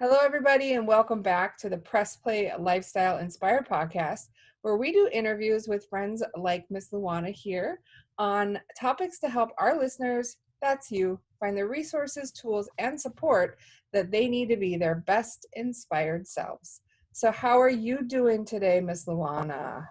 Hello, everybody, and welcome back to the Press Play Lifestyle Inspired podcast, where we do interviews with friends like Miss Luana here on topics to help our listeners, that's you, find the resources, tools, and support that they need to be their best inspired selves. So, how are you doing today, Miss Luana?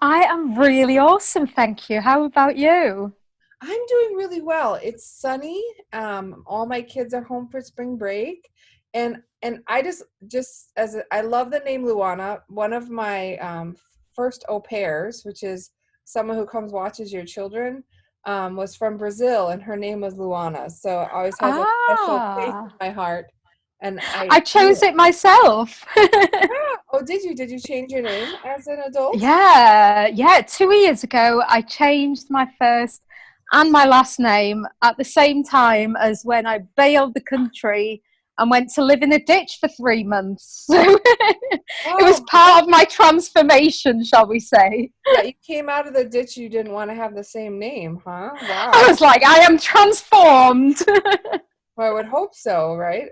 I am really awesome, thank you. How about you? I'm doing really well. It's sunny. All my kids are home for spring break, and I just I love the name Luana. One of my first au pairs, which is someone who comes watches your children, was from Brazil, and her name was Luana. So it always has a special place in Ah, my heart. And I yeah. chose it myself. Oh, did you? Did you change your name as an adult? Yeah. 2 years ago, I changed my first and my last name at the same time as when I bailed the country and went to live in a ditch for 3 months. So it was Oh, part of my transformation, shall we say. yeah, you came out of the ditch. You didn't want to have the same name, huh? I Wow. was like, I am transformed. Well, I would hope so, right?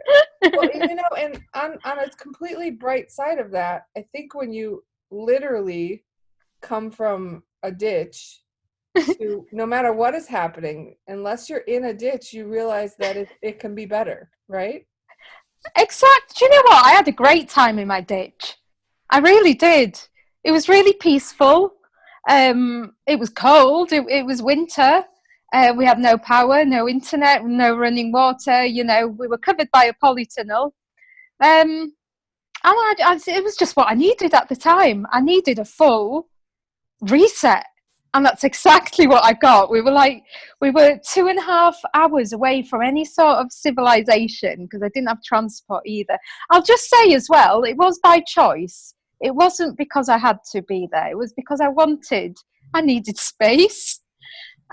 Well, and on a completely bright side of that, I think when you literally come from a ditch to no matter what is happening, unless you're in a ditch, you realize that it can be better, right? Exact. Do you know what? I had a great time in my ditch. I really did. It was really peaceful. It was cold. It was winter. We had no power, no internet, no running water. We were covered by a polytunnel. Um, it was just what I needed at the time. I needed a full reset. And that's exactly what I got. We were 2.5 hours away from any sort of civilization because I didn't have transport either. I'll just say as well, it was by choice. It wasn't because I had to be there. It was because I needed space.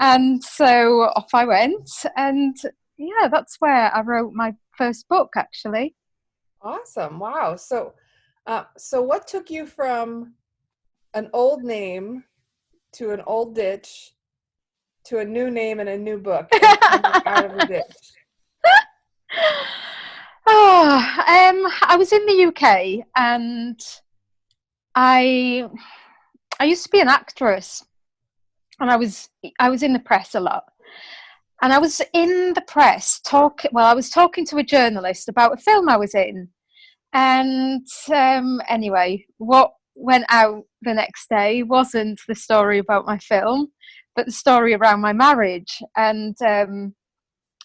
And so off I went. And yeah, that's where I wrote my first book, actually. Awesome. Wow. So what took you from an old name to an old ditch to a new name and a new book and coming out of the ditch? I was in the UK and I I used to be an actress and I was in the press a lot. And I was in the press I was talking to a journalist about a film I was in. And anyway, what went out the next day wasn't the story about my film, but the story around my marriage. And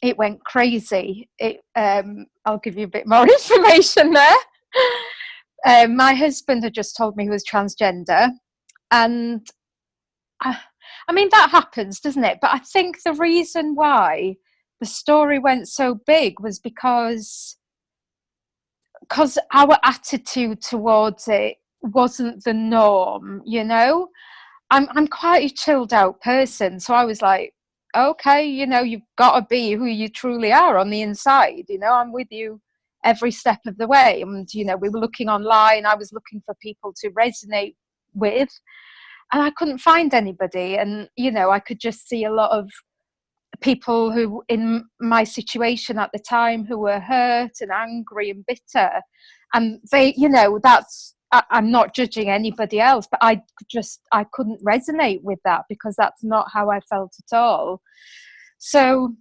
it went crazy. I'll give you a bit more information there. My husband had just told me he was transgender, and I, I mean that happens, doesn't it? But I think the reason why the story went so big was because our attitude towards it wasn't the norm. I'm quite a chilled out person, so I was like, okay, you've got to be who you truly are on the inside. I'm with you every step of the way. And we were looking online. I was looking for people to resonate with, and I couldn't find anybody. And I could just see a lot of people who in my situation at the time who were hurt and angry and bitter, and I'm not judging anybody else, but I couldn't resonate with that because that's not how I felt at all. So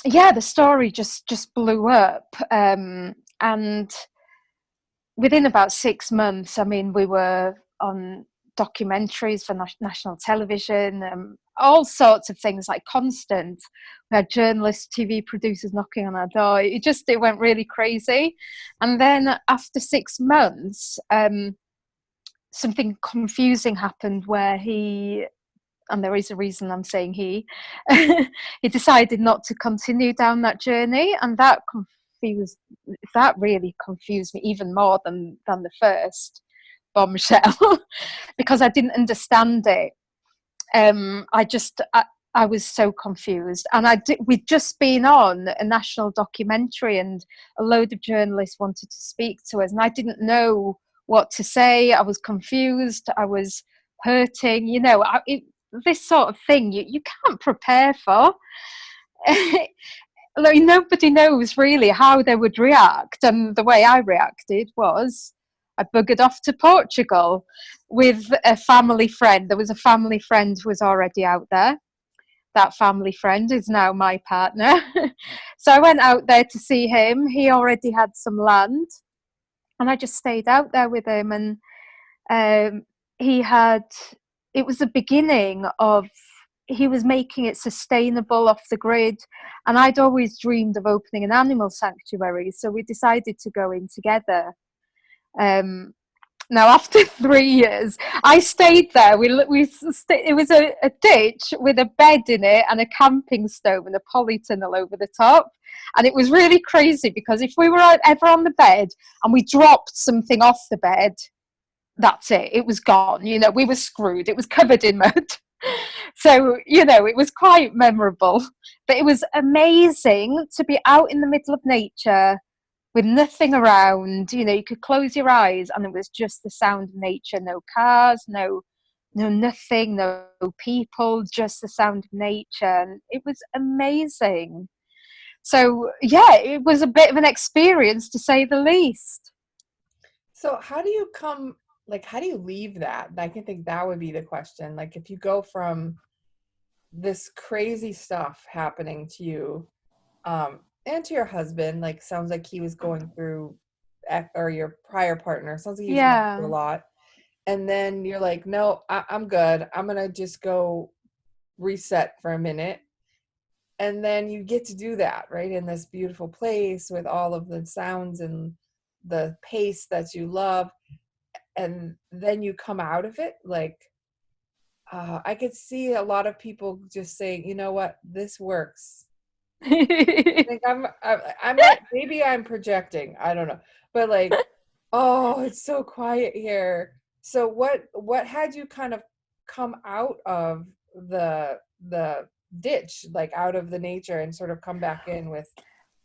yeah, the story just blew up, and within about 6 months, I mean, we were on documentaries for national television, all sorts of things like constant. We had journalists, TV producers knocking on our door. It went really crazy. And then after 6 months, something confusing happened where and there is a reason I'm saying he decided not to continue down that journey, and that really confused me even more than the first bombshell because I didn't understand it. I was so confused, and we'd just been on a national documentary, and a load of journalists wanted to speak to us, and I didn't know what to say. I was confused. I was hurting. This sort of thing you can't prepare for. like, nobody knows really how they would react. And the way I reacted was I buggered off to Portugal with a family friend. There was a family friend who was already out there. That family friend is now my partner. So I went out there to see him. He already had some land, and I just stayed out there with him. And he had, it was the beginning of, he was making it sustainable off the grid, and I'd always dreamed of opening an animal sanctuary, so we decided to go in together. Now, after 3 years, I stayed there. It was a ditch with a bed in it and a camping stove and a polytunnel over the top. And it was really crazy because if we were ever on the bed and we dropped something off the bed, that's it. It was gone. You know, we were screwed. It was covered in mud. So, you know, it was quite memorable. But it was amazing to be out in the middle of nature with nothing around. You know, you could close your eyes and it was just the sound of nature. No cars, no nothing, no people, just the sound of nature. And it was amazing. So yeah, it was a bit of an experience, to say the least. So how do you come, like, how do you leave that? I can think that would be the question. Like, if you go from this crazy stuff happening to you, and to your husband, like, sounds like he was going through, or your prior partner, sounds like he was going through a Yeah. lot. And then you're like, no, I'm good. I'm going to just go reset for a minute. And then you get to do that, right? In this beautiful place with all of the sounds and the pace that you love. And then you come out of it. Like, I could see a lot of people just saying, you know what, this works. I think I might, maybe I'm projecting. I don't know. But like, oh, it's so quiet here. So what had you kind of come out of the ditch, like out of the nature, and sort of come back in with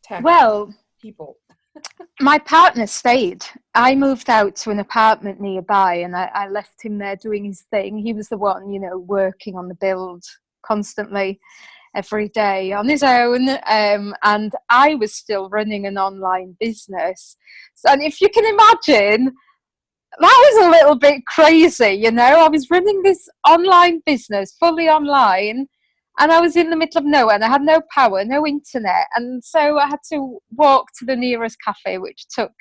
tech Well, people? my partner stayed. I moved out to an apartment nearby and I left him there doing his thing. He was the one, you know, working on the build constantly every day on his own. And I was still running an online business. So, and if you can imagine, that was a little bit crazy, you know. I was running this online business, fully online, and I was in the middle of nowhere and I had no power, no internet. And so I had to walk to the nearest cafe, which took,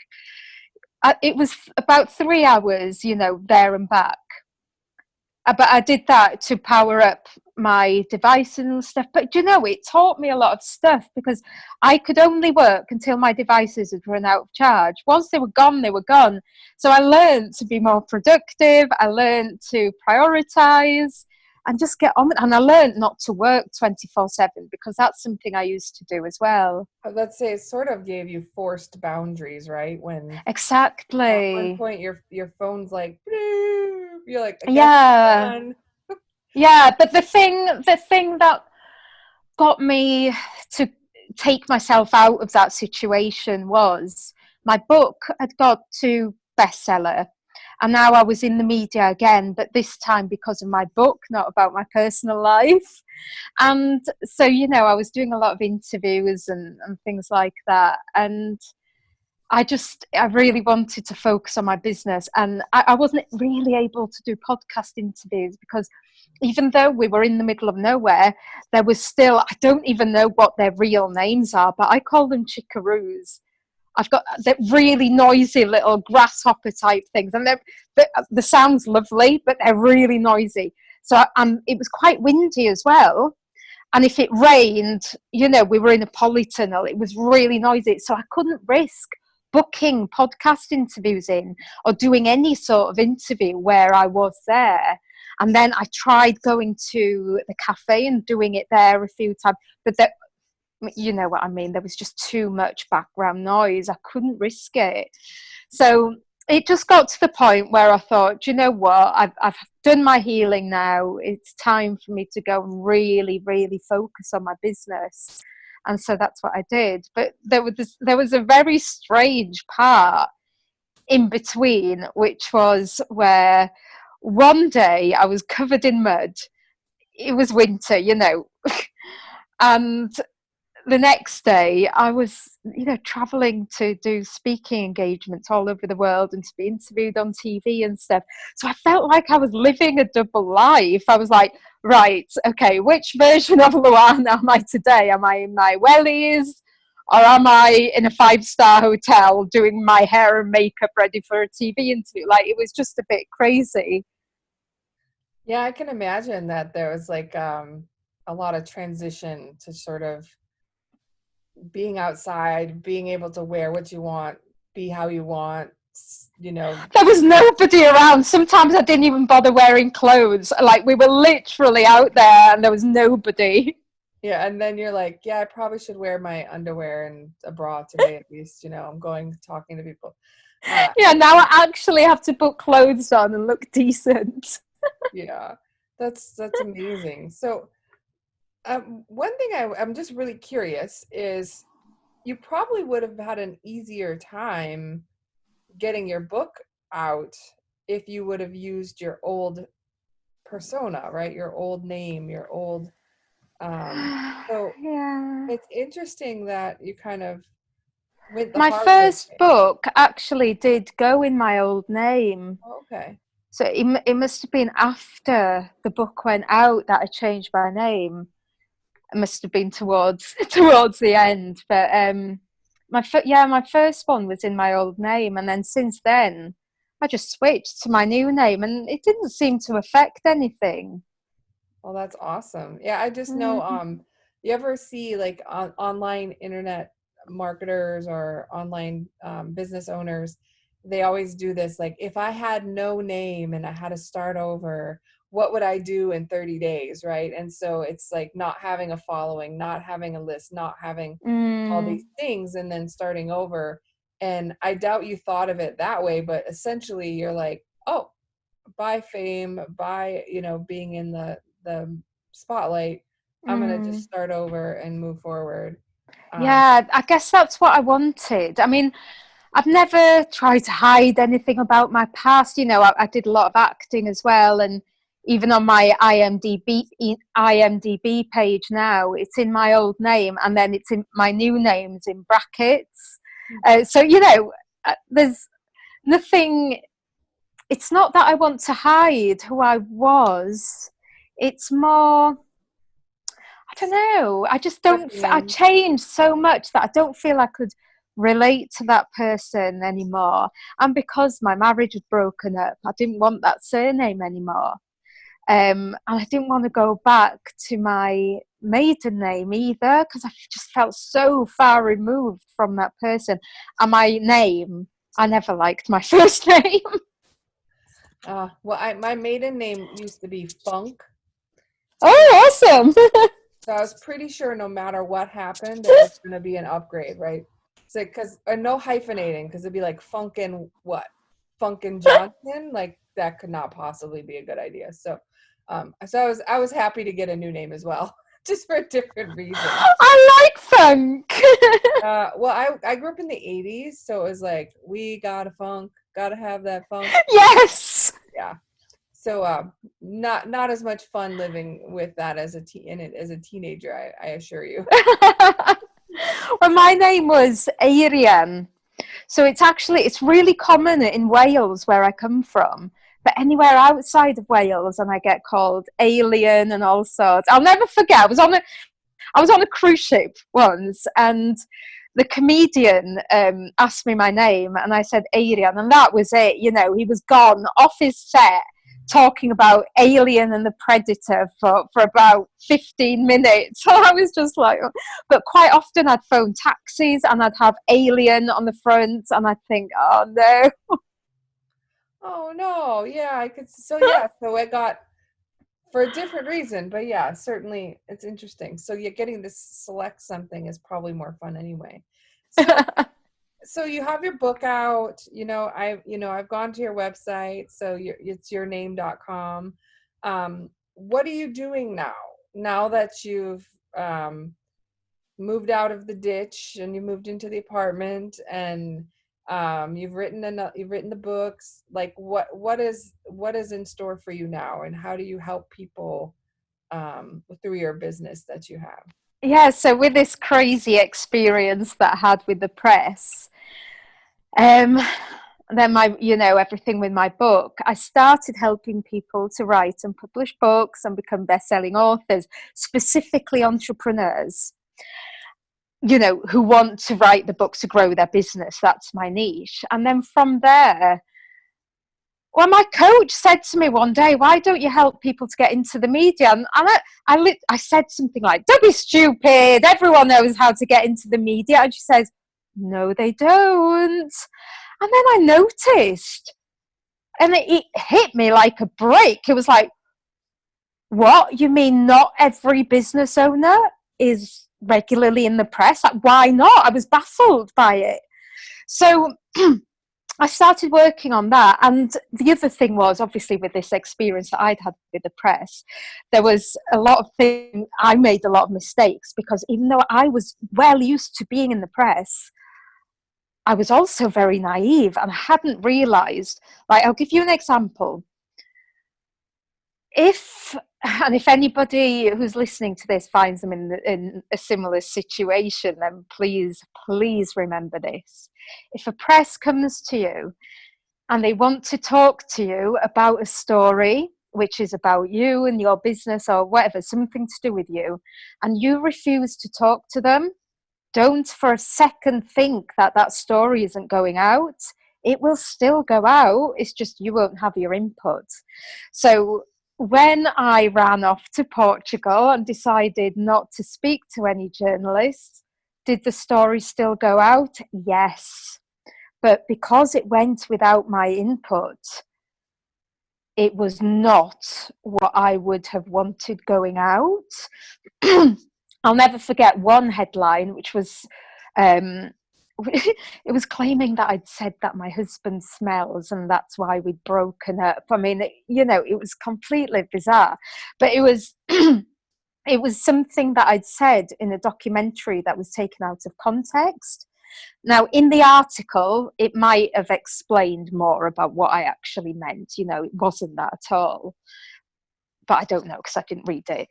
it was about 3 hours, you know, there and back. But I did that to power up my devices and stuff. But you know, it taught me a lot of stuff because I could only work until my devices had run out of charge. Once they were gone, they were gone. So I learned to be more productive. I learned to prioritize and just get on. And I learned not to work 24/7 because that's something I used to do as well. Let's say it sort of gave you forced boundaries, right? When at one Exactly. point your phone's like, "Bloop," you're like, I guess I'm Yeah. done. Yeah. But the thing that got me to take myself out of that situation was my book had got to bestseller, and now I was in the media again, but this time because of my book, not about my personal life. And so, you know, I was doing a lot of interviews and things like that, and I really wanted to focus on my business, and I wasn't really able to do podcast interviews because even though we were in the middle of nowhere, there was still, I don't even know what their real names are, but I call them chickaroos. I've got the really noisy little grasshopper type things, and the sound's lovely, but they're really noisy. So it was quite windy as well. And if it rained, you know, we were in a polytunnel, it was really noisy. So I couldn't risk booking podcast interviews in or doing any sort of interview where I was there. And then I tried going to the cafe and doing it there a few times, but you know what I mean, there was just too much background noise. I couldn't risk it. So it just got to the point where I thought, you know what, I've done my healing now. It's time for me to go and really, really focus on my business. And so that's what I did. But there was a very strange part in between, which was where one day I was covered in mud. It was winter, you know, and the next day I was, traveling to do speaking engagements all over the world and to be interviewed on TV and stuff. So I felt like I was living a double life. I was like, right, okay, which version of Luana am I today? Am I in my wellies, or am I in a 5-star hotel doing my hair and makeup ready for a TV interview? Like, it was just a bit crazy. Yeah, I can imagine that there was like a lot of transition to sort of being outside, being able to wear what you want, be how you want, you know. There was nobody around. Sometimes I didn't even bother wearing clothes. Like, we were literally out there and there was nobody. Yeah, and then you're like, yeah, I probably should wear my underwear and a bra today at least, I'm going talking to people. Yeah, now I actually have to put clothes on and look decent. Yeah, that's amazing. So, one thing I'm just really curious is you probably would have had an easier time getting your book out if you would have used your old persona, right? Your old name, your old so Yeah. it's interesting that you kind of went the My hard way. first book actually did go in my old name. Oh, okay. So it must have been after the book went out that I changed my name. It must have been towards the end. But my first one was in my old name, and then since then I just switched to my new name, and it didn't seem to affect anything. Well, that's awesome. Yeah, I just know Mm. you ever see like online internet marketers or online business owners, they always do this like if I had no name and I had to start over, what would I do in 30 days, right? And so it's like not having a following, not having a list, not having all these Mm. things and then starting over. And I doubt you thought of it that way, but essentially you're like, oh, by fame, by being in the spotlight, I'm gonna just Mm. start over and move forward. um Yeah, I guess that's what I wanted. I mean, I've never tried to hide anything about my past. I did a lot of acting as well, and even on my IMDb page now, it's in my old name, and then it's in my new name's in brackets. So there's nothing. It's not that I want to hide who I was. It's more, I don't know. I just don't. Stepping I in. changed so much that I don't feel I could relate to that person anymore. And because my marriage had broken up, I didn't want that surname anymore. And I didn't want to go back to my maiden name either because I just felt so far removed from that person. And my name, I never liked my first name. Well, my maiden name used to be Funk. Oh, awesome. So I was pretty sure no matter what happened, it was going to be an upgrade, right? So, because no hyphenating, because it'd be like Funkin' what? Funkin' Johnson? Like that could not possibly be a good idea. So I was happy to get a new name as well, just for a different reason. I like funk. Well, I grew up in the '80s, so it was like we gotta funk, gotta have that funk. Yes. Yeah. So not as much fun living with that as a teenager, I assure you. Well, my name was Arian. So it's really common in Wales where I come from. But anywhere outside of Wales and I get called alien and all sorts. I'll never forget. I was on a cruise ship once, and the comedian asked me my name, and I said Alien, and that was it. He was gone off his set talking about Alien and the Predator for about 15 minutes. So I was just like, but quite often I'd phone taxis and I'd have Alien on the front, and I'd think, oh no. Oh no, yeah, I could. So yeah, so I got for a different reason, but yeah, certainly it's interesting. So you're getting to select something is probably more fun anyway. So so you have your book out. I've gone to your website, so it's yourname.com. What are you doing now that you've moved out of the ditch and you moved into the apartment and you've written the books? Like what is in store for you now, and how do you help people through your business that you have? Yeah, so with this crazy experience that I had with the press, um, then everything with my book, I started helping people to write and publish books and become best-selling authors, specifically entrepreneurs, who want to write the book to grow their business. That's my niche. And then from there, well, my coach said to me one day, "Why don't you help people to get into the media?" And I said something like, "Don't be stupid. Everyone knows how to get into the media." And she says, "No, they don't." And then I noticed, and it hit me like a brick. It was like, what? You mean not every business owner is regularly in the press? Like, why not? I was baffled by it. So I started working on that. And the other thing was, obviously, with this experience that I'd had with the press, there was a lot of things, I made a lot of mistakes, because even though I was well used to being in the press, I was also very naive and I hadn't realized. Like, I'll give you an example. If anybody who's listening to this finds them in a similar situation, then please remember this. If a press comes to you and they want to talk to you about a story which is about you and your business or whatever, something to do with you, and you refuse to talk to them, don't for a second think that that story isn't going out. It will still go out. It's just you won't have your input. So when I ran off to Portugal and decided not to speak to any journalists, did the story still go out? Yes. But because it went without my input, it was not what I would have wanted going out. I'll never forget one headline, which was, it was claiming that I'd said that my husband smells and that's why we'd broken up. I mean, it was completely bizarre, but it was, it was something that I'd said in a documentary that was taken out of context. Now, in the article, it might have explained more about what I actually meant. It wasn't that at all. But I don't know because I didn't read it.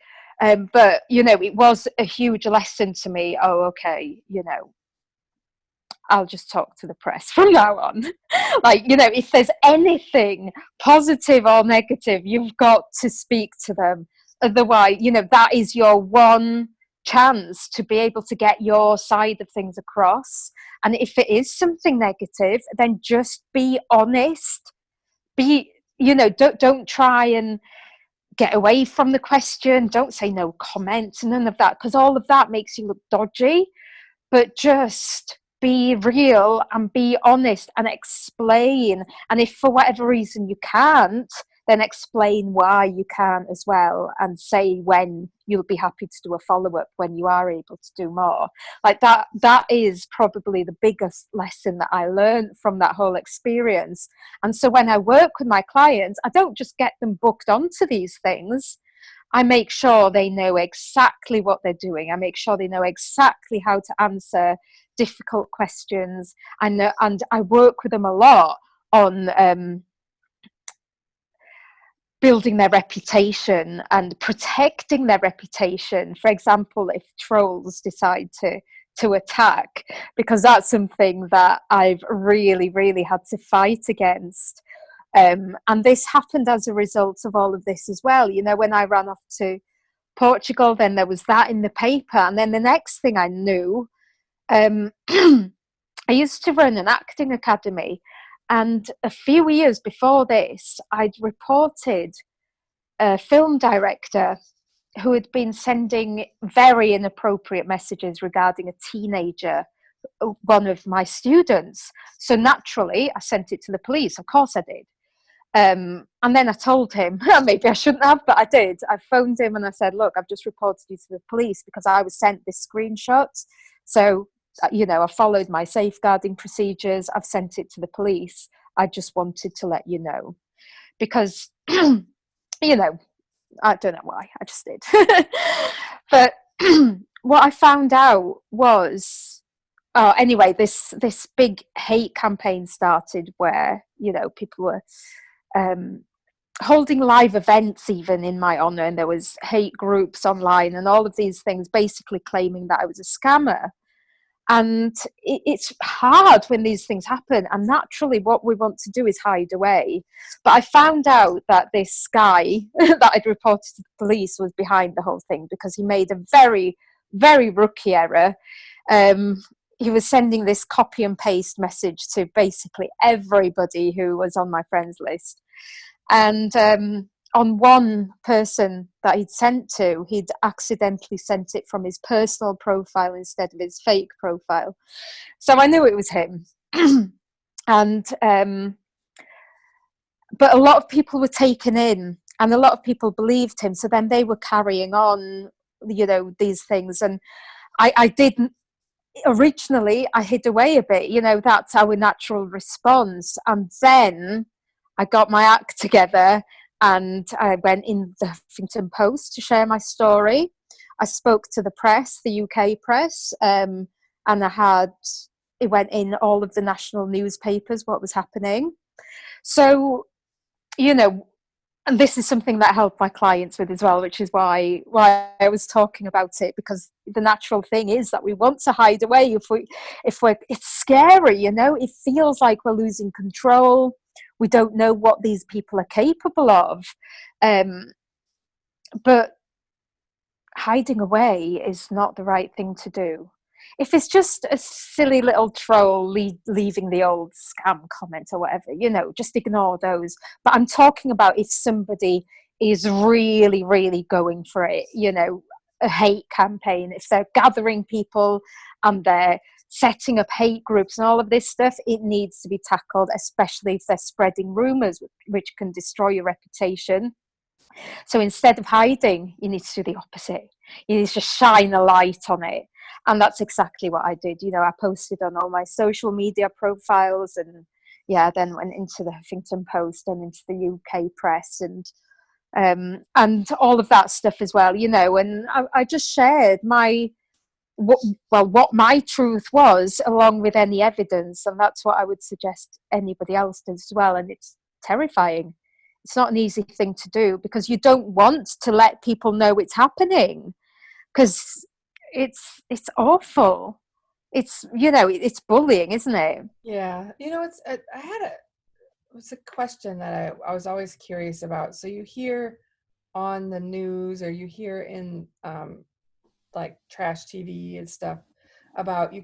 But, it was a huge lesson to me. Oh, okay, I'll just talk to the press from now on. Like, if there's anything positive or negative, you've got to speak to them. Otherwise, that is your one chance to be able to get your side of things across. And if it is something negative, then just be honest. Don't try and get away from the question. Don't say no comment, none of that, because all of that makes you look dodgy. But just be real and be honest and explain. And if for whatever reason you can't, then explain why you can't as well, and say when you'll be happy to do a follow-up when you are able to do more. Like that is probably the biggest lesson that I learned from that whole experience. And so when I work with my clients, I don't just get them booked onto these things. I make sure they know exactly what they're doing. I make sure they know exactly how to answer difficult questions. And I work with them a lot on building their reputation and protecting their reputation. For example, if trolls decide to attack, because that's something that I've really, really had to fight against. And this happened as a result of all of this as well. When I ran off to Portugal, then there was that in the paper. And then the next thing I knew, I used to run an acting academy. And a few years before this, I'd reported a film director who had been sending very inappropriate messages regarding a teenager, one of my students. So naturally, I sent it to the police. Of course I did. And then I told him, maybe I shouldn't have, but I did. I phoned him and I said, look, I've just reported you to the police because I was sent this screenshot. So, I followed my safeguarding procedures. I've sent it to the police. I just wanted to let you know. Because, I don't know why, I just did. But what I found out was, anyway, this big hate campaign started where, people were holding live events even in my honor, and there was hate groups online and all of these things basically claiming that I was a scammer. And it's hard when these things happen, and naturally what we want to do is hide away. But I found out that this guy that I'd reported to the police was behind the whole thing, because he made a very, very rookie error. um, he was sending this copy and paste message to basically everybody who was on my friends list. And on one person that he'd sent to, he'd accidentally sent it from his personal profile instead of his fake profile. So I knew it was him. And but a lot of people were taken in, and a lot of people believed him. So then they were carrying on, these things. And I didn't originally, I hid away a bit, that's our natural response. And then I got my act together, and I went in the Huffington Post to share my story. I spoke to the press, the UK press, and it went in all of the national newspapers what was happening. So, and this is something that I help my clients with as well, which is why I was talking about it, because the natural thing is that we want to hide away. It's scary, it feels like we're losing control. We don't know what these people are capable of, but hiding away is not the right thing to do. If it's just a silly little troll leaving the old scam comment or whatever, just ignore those. But I'm talking about if somebody is really, really going for it, a hate campaign, if they're gathering people and they're setting up hate groups and all of this stuff, it needs to be tackled, especially if they're spreading rumors, which can destroy your reputation. So instead of hiding, you need to do the opposite. You need to shine a light on it. And that's exactly what I did. I posted on all my social media profiles, and then went into the Huffington Post and into the UK press, and all of that stuff as well, and I just shared what my truth was, along with any evidence. And that's what I would suggest anybody else does as well. And it's terrifying. It's not an easy thing to do, because you don't want to let people know it's happening, because it's awful. It's bullying, isn't it? Yeah. It's a question that I was always curious about. So you hear on the news, or you hear in like trash TV and stuff about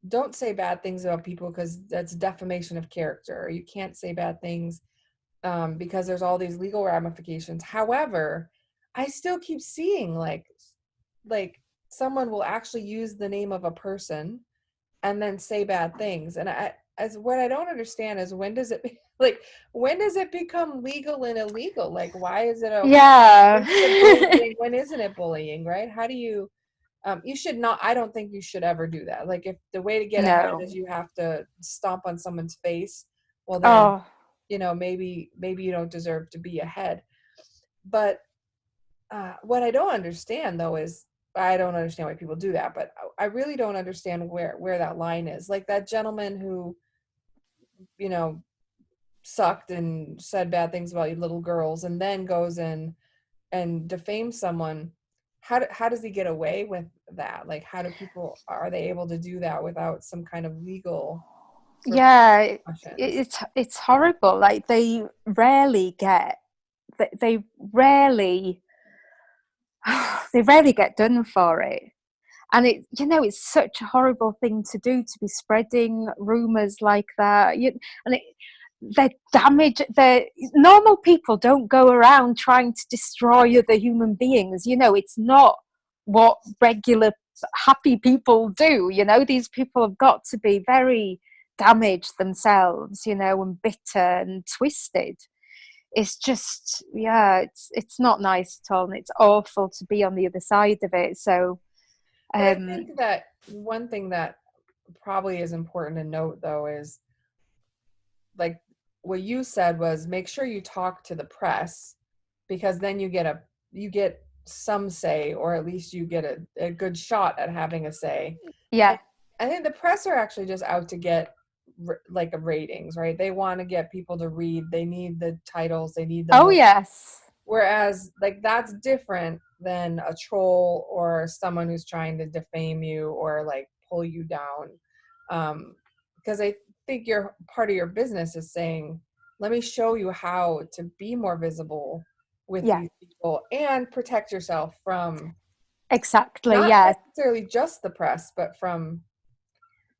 don't say bad things about people because that's defamation of character, or you can't say bad things because there's all these legal ramifications. However, I still keep seeing like someone will actually use the name of a person and then say bad things. And what I don't understand is, when does it become legal and illegal? Like, why is it okay? Yeah. When is it bullying? When isn't it bullying? Right? How do you? You should not. I don't think you should ever do that. Like, if the way to get ahead No. is you have to stomp on someone's face, well then, Oh, maybe you don't deserve to be ahead. But what I don't understand though is, I don't understand why people do that, but I really don't understand where that line is. Like that gentleman who, you know, sucked and said bad things about little girls, and then goes in and defames someone. How does he get away with that? Like, are they able to do that without some kind of legal yeah. repercussions? It's horrible. Like they rarely they rarely get done for it. And it's such a horrible thing to do, to be spreading rumors like that. And they damage. Normal people don't go around trying to destroy other human beings. It's not what regular happy people do. These people have got to be very damaged themselves, and bitter and twisted. It's just, yeah, it's not nice at all, and it's awful to be on the other side of it. So But I think that one thing that probably is important to note though is, like what you said was, make sure you talk to the press, because then you get some say, or at least you get a good shot at having a say. yeah. I think the press are actually just out to get like a ratings, right? They want to get people to read. They need the titles. They need the Oh, most. yes. Whereas like that's different than a troll or someone who's trying to defame you or like pull you down. Because I think your part of your business is saying, let me show you how to be more visible with Yeah, these people and protect yourself from exactly. not Yeah, necessarily just the press, but from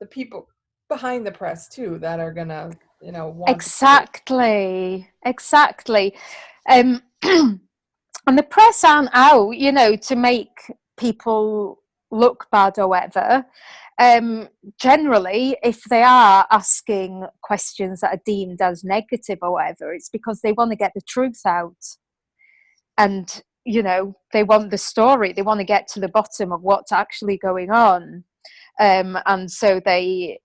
the people behind the press too that are gonna, want to pull. exactly. Exactly. Um, and the press aren't out, to make people look bad or whatever. Generally, if they are asking questions that are deemed as negative or whatever, it's because they want to get the truth out. And, they want the story. They want to get to the bottom of what's actually going on. And so they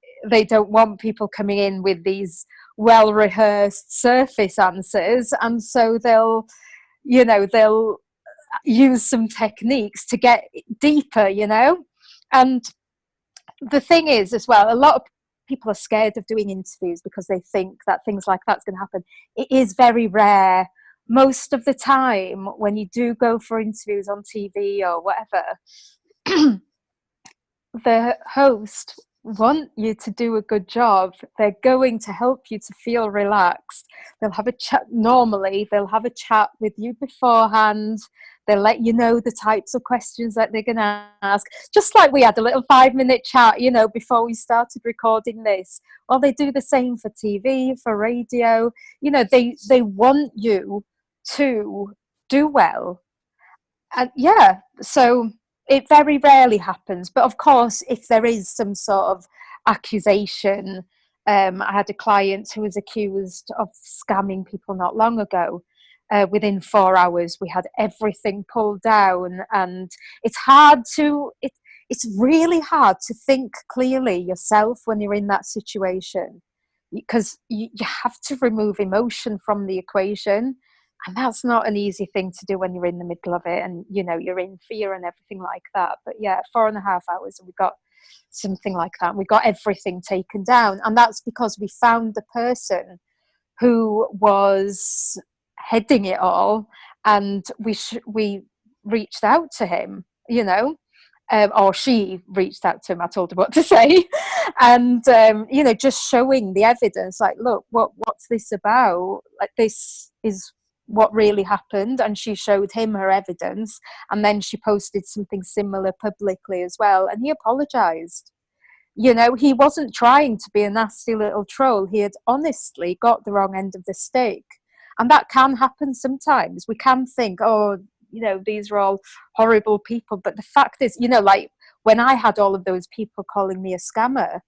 don't want people coming in with these well rehearsed surface answers, and so they'll use some techniques to get deeper, and the thing is as well, a lot of people are scared of doing interviews because they think that things like that's going to happen. It is very rare. Most of the time when you do go for interviews on TV or whatever, the host want you to do a good job. They're going to help you to feel relaxed. They'll have a chat. Normally they'll have a chat with you beforehand. They'll let you know the types of questions that they're going to ask, just like we had a little 5-minute chat before we started recording this. Well, they do the same for TV, for radio. They want you to do well. And yeah, so it very rarely happens. But of course, if there is some sort of accusation, I had a client who was accused of scamming people not long ago. Within 4 hours, we had everything pulled down, and it's really hard to think clearly yourself when you're in that situation, because you have to remove emotion from the equation, and that's not an easy thing to do when you're in the middle of it, and you're in fear and everything like that. But yeah, 4.5 hours, and we got something like that. We got everything taken down, and that's because we found the person who was heading it all, and we reached out to him, or she reached out to him. I told her what to say, and just showing the evidence. Like, look, what's this about? Like, this is what really happened, and she showed him her evidence, and then she posted something similar publicly as well, and he apologized. He wasn't trying to be a nasty little troll. He had honestly got the wrong end of the stick. And that can happen sometimes. We can think, oh, these are all horrible people. But the fact is, like when I had all of those people calling me a scammer,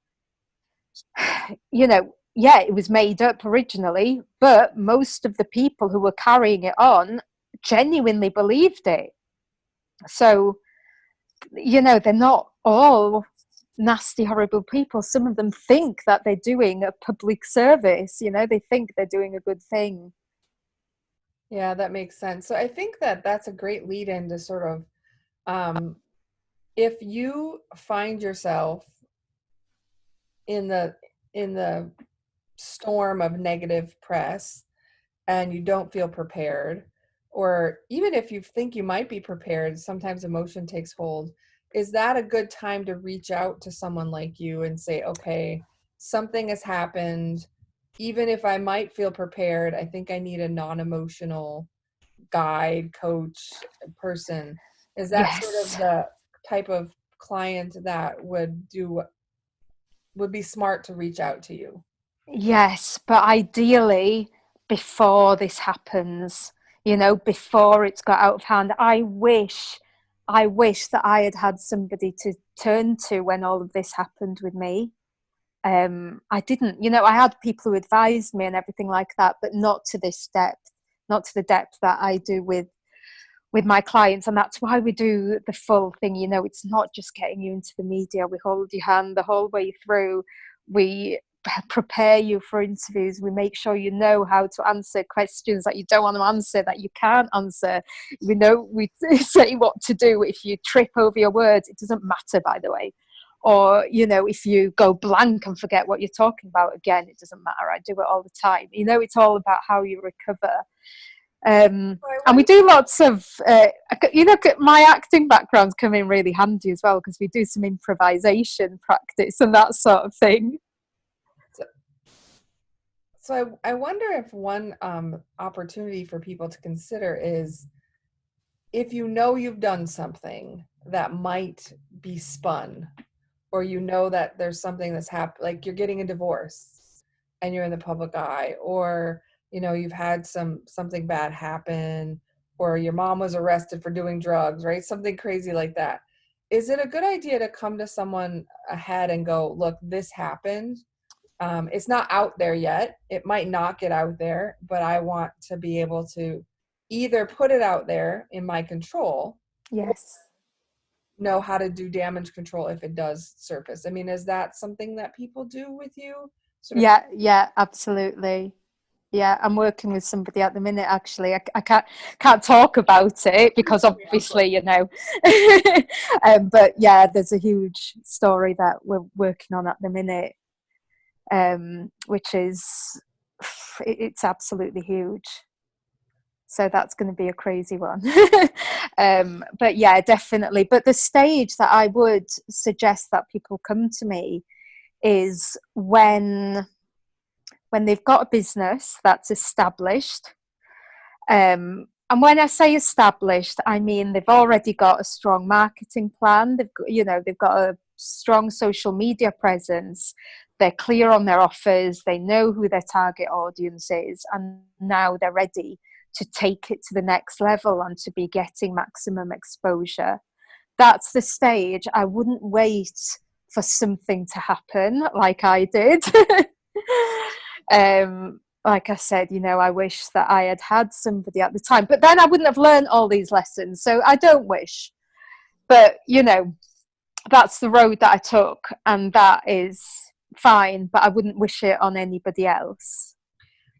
yeah, it was made up originally, but most of the people who were carrying it on genuinely believed it. So, they're not all nasty, horrible people. Some of them think that they're doing a public service, they think they're doing a good thing. Yeah, that makes sense. So I think that that's a great lead in to sort of, if you find yourself in the storm of negative press and you don't feel prepared, or even if you think you might be prepared, sometimes emotion takes hold. Is that a good time to reach out to someone like you and say, okay, something has happened. Even if I might feel prepared, I think I need a non-emotional guide, coach, person. Is that sort of Yes. the type of client that would be smart to reach out to you? Yes, but ideally before this happens, before it's got out of hand. I wish that I had had somebody to turn to when all of this happened with me. I didn't. I had people who advised me and everything like that, but not to this depth, not to the depth that I do with my clients. And that's why we do the full thing. It's not just getting you into the media. We hold your hand the whole way through. We prepare you for interviews. We make sure you know how to answer questions that you don't want to answer, that you can't answer. We say what to do if you trip over your words. It doesn't matter, by the way. or, you know, if you go blank and forget what you're talking about again, it doesn't matter. I do it all the time. You know, it's all about how you recover. And we do lots of, you know, my acting background's come in really handy as well, because we do some improvisation practice and that sort of thing. So I wonder if one opportunity for people to consider is, if you know you've done something that might be spun, or you know that there's something that's happened, like you're getting a divorce and you're in the public eye, or you know you've had something bad happen, or your mom was arrested for doing drugs, right? Something crazy like that. Is it a good idea to come to someone ahead and go, look, this happened. It's not out there yet. It might not get out there, but I want to be able to either put it out there in my control. Yes. Know how to do damage control if it does surface. I mean, is that something that people do with you? Yeah, absolutely. Yeah, I'm working with somebody at the minute, actually. I can't talk about it because obviously, you know. But yeah, there's a huge story that we're working on at the minute, which is, it's absolutely huge. So that's going to be a crazy one. But yeah, definitely. But the stage that I would suggest that people come to me is when they've got a business that's established. And when I say established, I mean they've already got a strong marketing plan. They've got a strong social media presence. They're clear on their offers. They know who their target audience is, and now they're ready to take it to the next level and to be getting maximum exposure. That's the stage. I wouldn't wait for something to happen like I did. Like I said, you know, I wish that I had somebody at the time, but then I wouldn't have learned all these lessons. So I don't wish, but you know, that's the road that I took, and that is fine, but I wouldn't wish it on anybody else.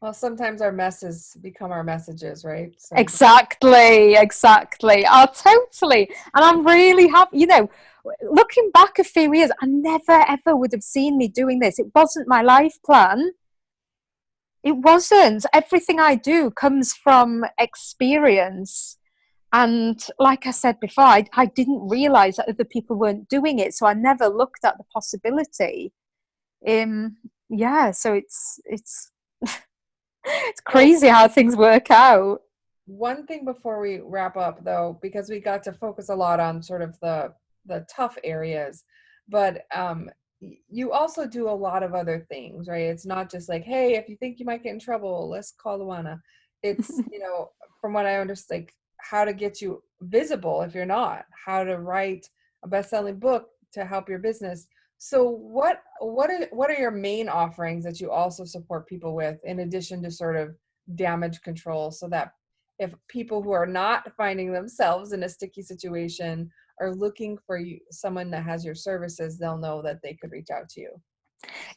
Well, sometimes our messes become our messages, right? So. Exactly. Oh, totally. And I'm really happy, you know, looking back a few years, I never ever would have seen me doing this. It wasn't my life plan. It wasn't. Everything I do comes from experience. And like I said before, I didn't realize that other people weren't doing it. So I never looked at the possibility. Yeah, so it's it's crazy how things work out. One thing before we wrap up, though, because we got to focus a lot on sort of the tough areas, but you also do a lot of other things, right? It's not just like, hey, if you think you might get in trouble, let's call Luana. It's, you know, from what I understand, like how to get you visible if you're not, how to write a best-selling book to help your business. So what are your main offerings that you also support people with, in addition to sort of damage control, so that if people who are not finding themselves in a sticky situation are looking for you, someone that has your services, they'll know that they could reach out to you?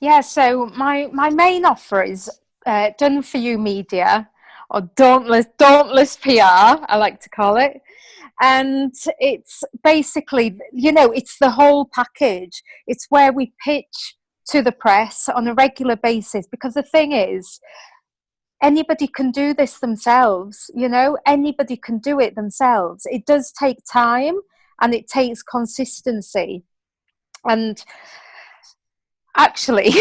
Yeah, so my main offer is done for you media, or dauntless PR, I like to call it. And it's basically, you know, it's the whole package. It's where we pitch to the press on a regular basis, because the thing is, anybody can do this themselves, you know, anybody can do it themselves. It does take time and it takes consistency. And actually,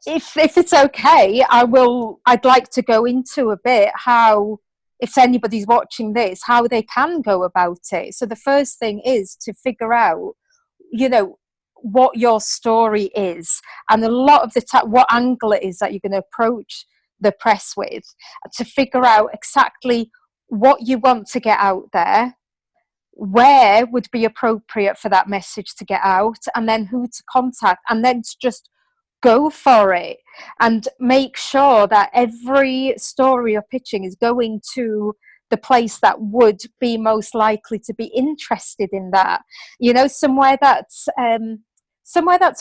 if it's okay, I'd like to go into a bit how, if anybody's watching this, how they can go about it. So the first thing is to figure out, you know, what your story is, and a lot of the time what angle it is that you're going to approach the press with, to figure out exactly what you want to get out there, where would be appropriate for that message to get out, and then who to contact, and then to just go for it and make sure that every story you're pitching is going to the place that would be most likely to be interested in that. You know, somewhere that's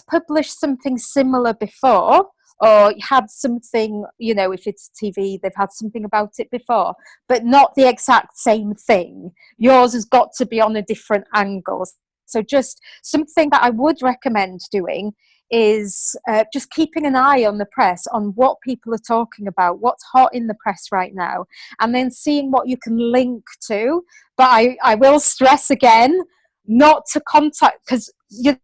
published something similar before, or had something, you know, if it's TV, they've had something about it before, but not the exact same thing. Yours has got to be on a different angle. So just something that I would recommend doing is just keeping an eye on the press, on what people are talking about, what's hot in the press right now, and then seeing what you can link to. But I will stress again, not to contact, because you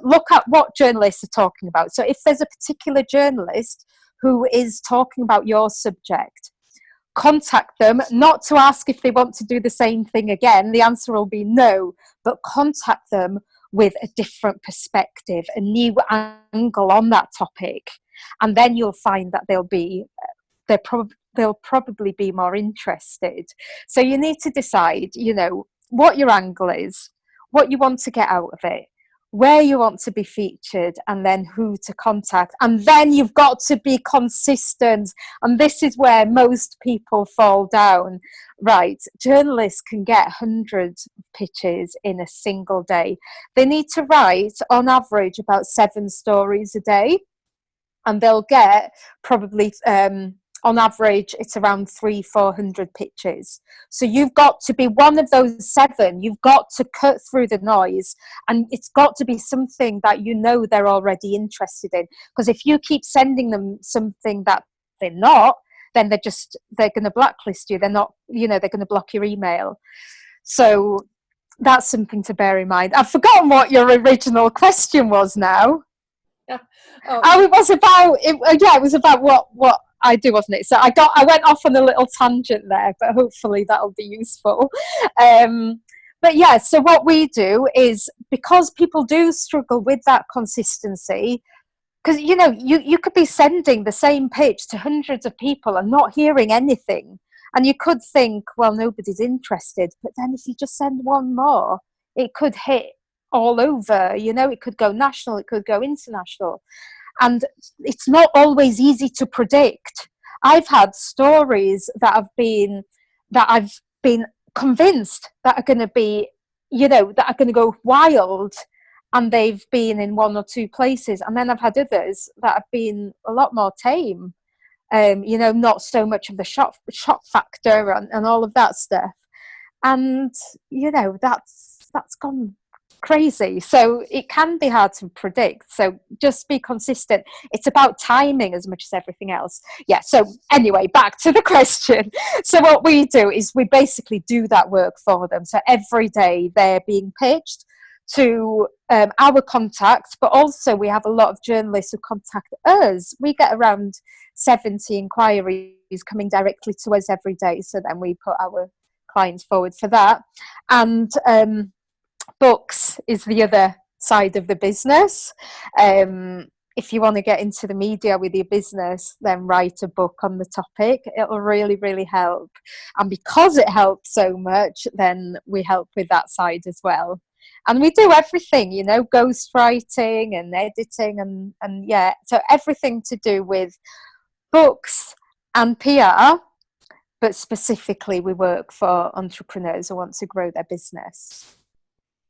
look at what journalists are talking about. So if there's a particular journalist who is talking about your subject, contact them, not to ask if they want to do the same thing again. The answer will be no, but contact them with a different perspective, a new angle on that topic, and then you'll find that they'll probably be more interested. So you need to decide, what your angle is, what you want to get out of it, where you want to be featured, and then who to contact. And then you've got to be consistent. And this is where most people fall down. Right, journalists can get hundreds of pitches in a single day. They need to write, on average, about 7 stories a day. And they'll get probably, on average, it's around 300-400 pitches. So you've got to be one of those 7. You've got to cut through the noise, and it's got to be something that they're already interested in. Because if you keep sending them something that they're not, then they're going to blacklist you. They're not, they're going to block your email. So that's something to bear in mind. I've forgotten what your original question was now. Yeah. It was about it was about what I do, wasn't it? So I went off on a little tangent there, but hopefully that'll be useful. But yeah, so what we do is, because people do struggle with that consistency, because you could be sending the same pitch to hundreds of people and not hearing anything, and you could think, well, nobody's interested. But then if you just send one more, it could hit all over. It could go national, it could go international, and it's not always easy to predict. I've had stories that I've been convinced that are going to be, that are going to go wild, and they've been in 1 or 2 places. And then I've had others that have been a lot more tame, not so much of the shock factor and all of that stuff. And, that's gone crazy. So it can be hard to predict. So just be consistent. It's about timing as much as everything else. Yeah. So anyway, back to the question. So what we do is we basically do that work for them. So every day they're being pitched to our contacts, but also we have a lot of journalists who contact us. We get around 70 inquiries coming directly to us every day. So then we put our clients forward for that. And books is the other side of the business. If you want to get into the media with your business, then write a book on the topic. It'll really, really help. And because it helps so much, then we help with that side as well. And we do everything, ghostwriting and editing and yeah, so everything to do with books and PR, but specifically we work for entrepreneurs who want to grow their business.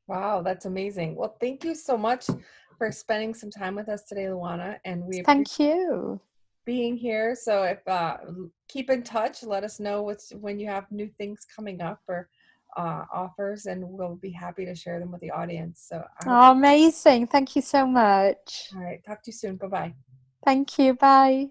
Wow, that's amazing. Well, thank you so much for spending some time with us today, Luana, and we thank you being here. So if keep in touch, let us know when you have new things coming up or offers, and we'll be happy to share them with the audience. So amazing. Thank you so much. All right, talk to you soon. Bye-bye. Thank you. Bye.